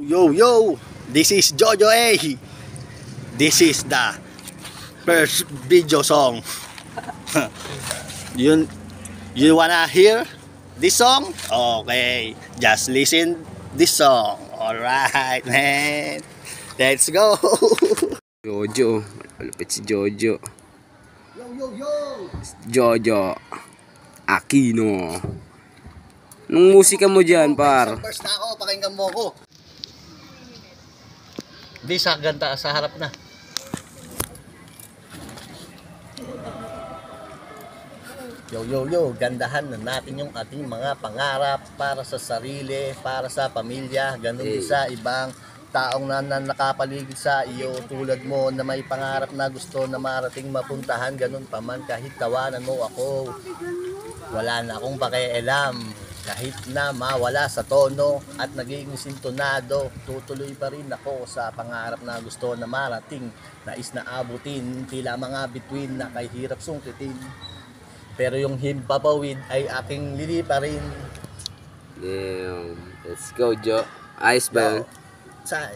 Yo, this is Jojo A. This is the first video song. You wanna hear this song? Okay, just listen this song. Alright, man. Let's go. Jojo, malupit si Jojo. Yo. Jojo Aquino. Anong musika mo dyan, par? First na ako, pakinggan mo ko. Di sa ganda, sa harap na. Yo, gandahan na natin yung ating mga pangarap para sa sarili, para sa pamilya, ganun din sa ibang taong na nakapaligid sa iyo tulad mo na may pangarap na gusto na marating mapuntahan, ganun pa man kahit tawanan mo ako. Wala na akong pakialam. Kahit na mawala sa tono at nagiging sintonado, tutuloy pa rin ako sa pangarap na gusto na marating, nais na abutin, tila mga bituin na kay hirap sungkitin. Pero yung himpapawid ay aking liliparin. Damn. Let's go, Jo. Ayos ba yun? Sa